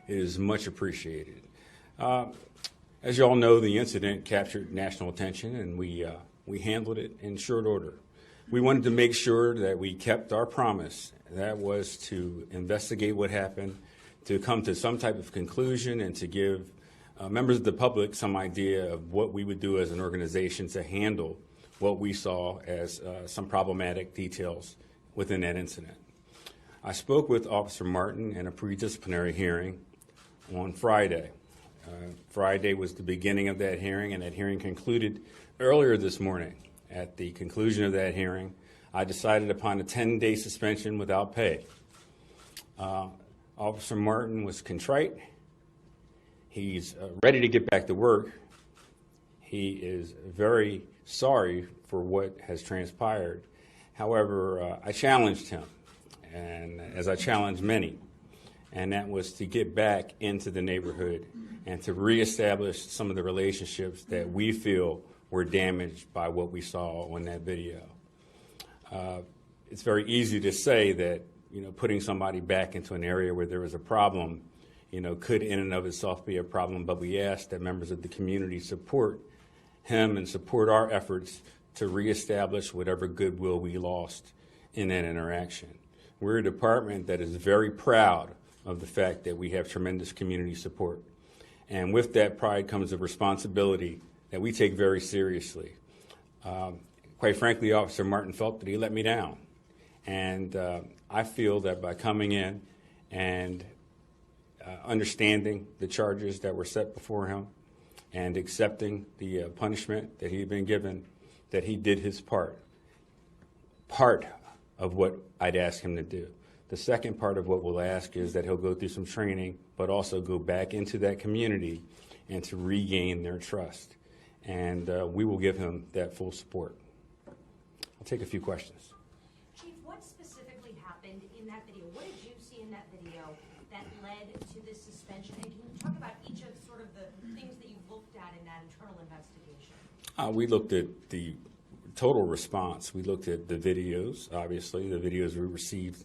is much appreciated. As you all know, the incident captured national attention, and we handled it in short order. We wanted to make sure that we kept our promise. That was to investigate what happened, to come to some type of conclusion, and to give members of the public some idea of what we would do as an organization to handle what we saw as some problematic details within that incident. I spoke with Officer Martin in a pre-disciplinary hearing on Friday. Friday was the beginning of that hearing, and that hearing concluded earlier this morning. At the conclusion of that hearing, I decided upon a 10-day suspension without pay. Officer Martin was contrite. He's ready to get back to work. He is very sorry for what has transpired. However, I challenged him, and as I challenged many, and that was to get back into the neighborhood and to reestablish some of the relationships that we feel were damaged by what we saw on that video. It's very easy to say that, putting somebody back into an area where there was a problem, could in and of itself be a problem, but we ask that members of the community support him and support our efforts to reestablish whatever goodwill we lost in that interaction. We're a department that is very proud of the fact that we have tremendous community support. And with that pride comes a responsibility that we take very seriously. Quite frankly, Officer Martin felt that he let me down. And I feel that by coming in and understanding the charges that were set before him and accepting the punishment that he had been given, that he did his part of what I'd ask him to do. The second part of what we'll ask is that he'll go through some training, but also go back into that community and to regain their trust. And we will give him that full support. I'll take a few questions. Chief, what specifically happened in that video? What did you see in that video that led to this suspension? And can you talk about each of sort of the things that you looked at in that internal investigation? We looked at the total response. We looked at the videos, obviously, the videos we received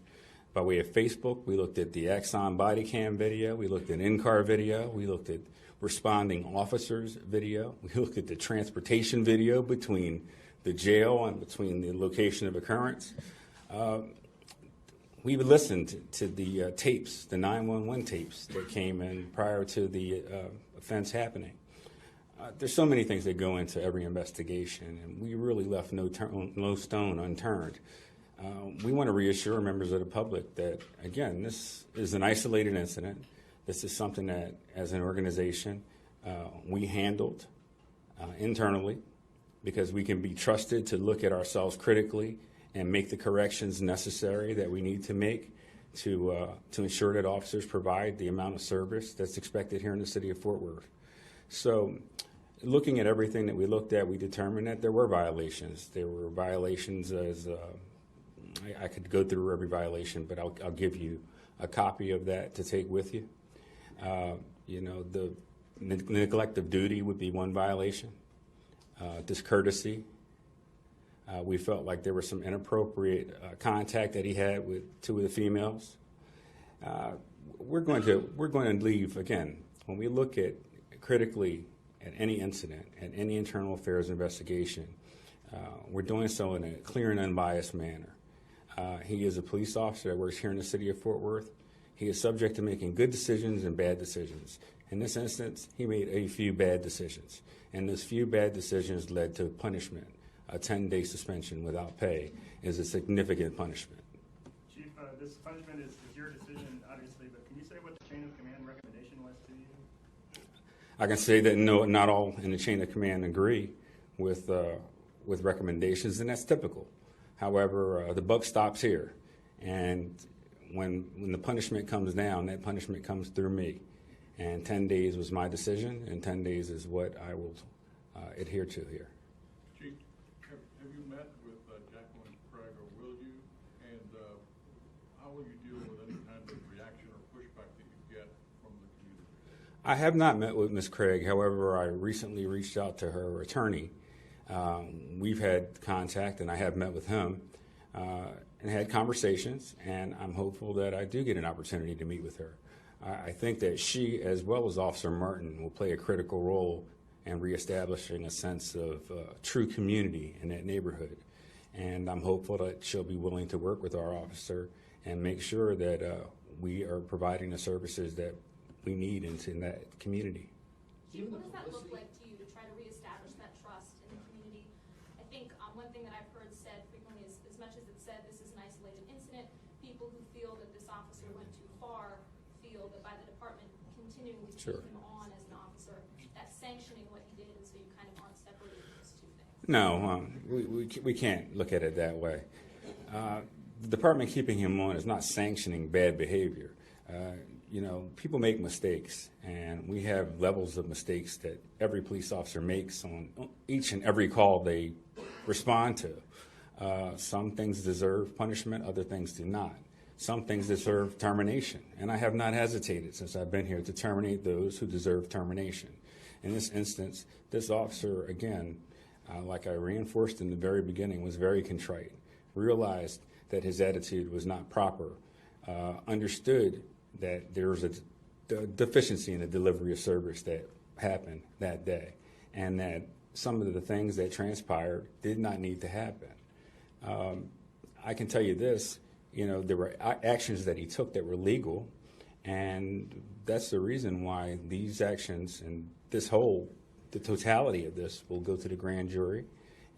by way of Facebook. We looked at the Exxon body cam video. We looked at in-car video. We looked at responding officers video. We looked at the transportation video between the jail and between the location of occurrence. We listened to the tapes, the 911 tapes that came in prior to the offense happening. There's so many things that go into every investigation, and we really left no stone unturned. We want to reassure members of the public that, again, this is an isolated incident. This is something that, as an organization, we handled internally because we can be trusted to look at ourselves critically and make the corrections necessary that we need to make to ensure that officers provide the amount of service that's expected here in the city of Fort Worth. So, looking at everything that we looked at, we determined that there were violations. There were violations as I could go through every violation, but I'll give you a copy of that to take with you. The neglect of duty would be one violation. Discourtesy. We felt like there was some inappropriate contact that he had with two of the females. We're going to leave, again, when we look at critically at any incident, at any internal affairs investigation, we're doing so in a clear and unbiased manner. He is a police officer that works here in the city of Fort Worth. He is subject to making good decisions and bad decisions. In this instance, he made a few bad decisions, and those few bad decisions led to punishment. A 10-day suspension without pay is a significant punishment. Chief, this punishment is your decision, obviously, but can you say what the chain of command recommendation was to you? I can say that no, not all in the chain of command agree with recommendations, and that's typical. However, the buck stops here, and when the punishment comes down, that punishment comes through me. And 10 days was my decision, and 10 days is what I will adhere to here. Chief, have you met with Jacqueline, Craig, or will you? And how will you deal with any kind of reaction or pushback that you get from the community? I have not met with Ms. Craig. However, I recently reached out to her attorney. We've had contact, and I have met with him and had conversations, and I'm hopeful that I do get an opportunity to meet with her. I think that she, as well as Officer Martin, will play a critical role in reestablishing a sense of true community in that neighborhood. And I'm hopeful that she'll be willing to work with our officer and make sure that we are providing the services that we need in that community. Chief, what does that look like to you to try to reestablish that trust in the community? I think one thing that I've heard said frequently is, as much as it's said this is an isolated incident, people who feel that this officer went too far feel that by the department continuing to keep him on as an officer, that's sanctioning what he did, and so you kind of aren't separating those two things. No, we can't look at it that way. The department keeping him on is not sanctioning bad behavior. People make mistakes, and we have levels of mistakes that every police officer makes on each and every call they respond to. Some things deserve punishment, other things do not. Some things deserve termination, and I have not hesitated since I've been here to terminate those who deserve termination. In this instance, this officer, again, like I reinforced in the very beginning, was very contrite, realized that his attitude was not proper, understood that there was a deficiency in the delivery of service that happened that day, and that some of the things that transpired did not need to happen. I can tell you this, there were actions that he took that were legal, and that's the reason why these actions and the totality of this will go to the grand jury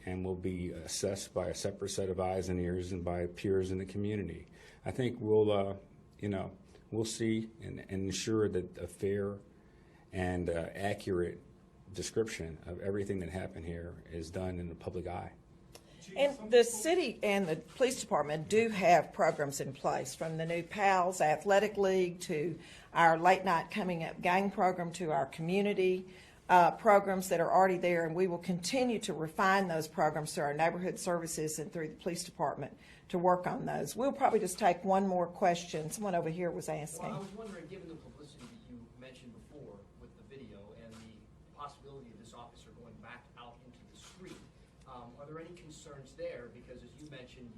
and will be assessed by a separate set of eyes and ears and by peers in the community. I think we'll see and ensure that a fair and accurate description of everything that happened here is done in the public eye. And the city and the police department do have programs in place, from the new PALS Athletic League to our late night coming up gang program to our community programs that are already there, and we will continue to refine those programs through our neighborhood services and through the police department to work on those. We'll probably just take one more question. Someone over here was asking. Well, I was wondering, given the publicity that you mentioned before with the video and the possibility of this officer going back out into the street, are there any concerns there? Because as you mentioned,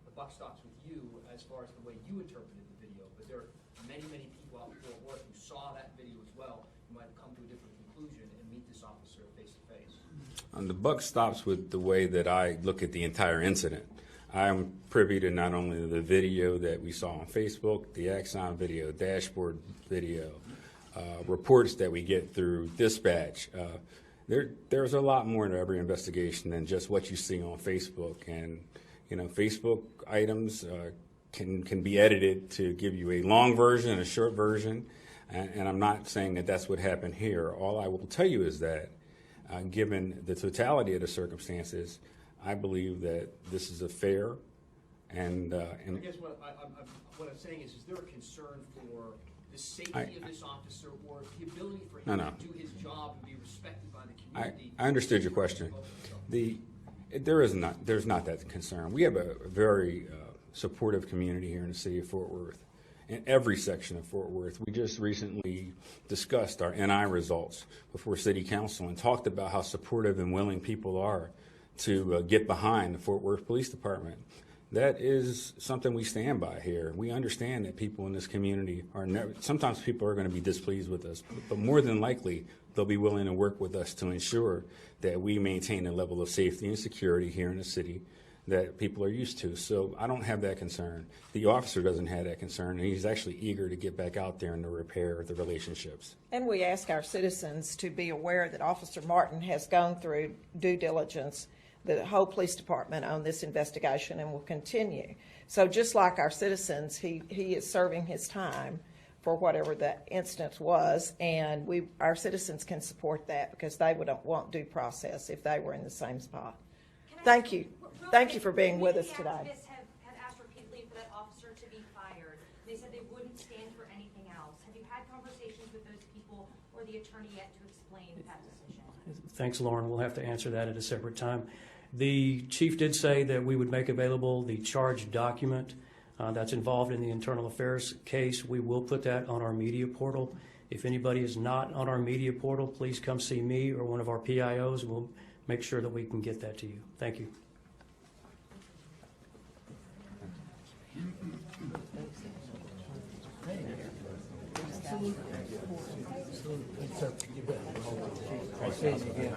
the buck stops with you as far as the way you interpreted the video, but there are many, many people out in Fort Worth who saw that video as well, who might have come to a different conclusion and meet this officer face to face. The buck stops with the way that I look at the entire incident. I'm privy to not only the video that we saw on Facebook, the Axon video, dashboard video, reports that we get through dispatch. There's a lot more to every investigation than just what you see on Facebook. And, Facebook items can be edited to give you a long version and a short version. And I'm not saying that that's what happened here. All I will tell you is that, given the totality of the circumstances, I believe that this is a fair and I guess what I'm saying is there a concern for the safety of this officer or the ability for him to do his job and be respected by the community? I understood your question. There's not that concern. We have a very supportive community here in the city of Fort Worth, in every section of Fort Worth. We just recently discussed our NI results before City Council and talked about how supportive and willing people are to get behind the Fort Worth Police Department. That is something we stand by here. We understand that people in this community sometimes people are going to be displeased with us, but more than likely they'll be willing to work with us to ensure that we maintain a level of safety and security here in the city that people are used to. So I don't have that concern. The officer doesn't have that concern, and he's actually eager to get back out there and to repair the relationships. And we ask our citizens to be aware that Officer Martin has gone through due diligence, the whole police department, on this investigation and will continue. So just like our citizens, he is serving his time for whatever that instance was, and our citizens can support that because they would want due process if they were in the same spot. Thank you. Thank you for being with us today. Activists have asked repeatedly for that officer to be fired. They said they wouldn't stand for anything else. Have you had conversations with those people or the attorney yet to explain that decision? Thanks, Lauren. We'll have to answer that at a separate time. The chief did say that we would make available the charge document that's involved in the internal affairs case. We will put that on our media portal. If anybody is not on our media portal, please come see me or one of our PIOs. We'll make sure that we can get that to you. Thank you. It's up to you. I say it again.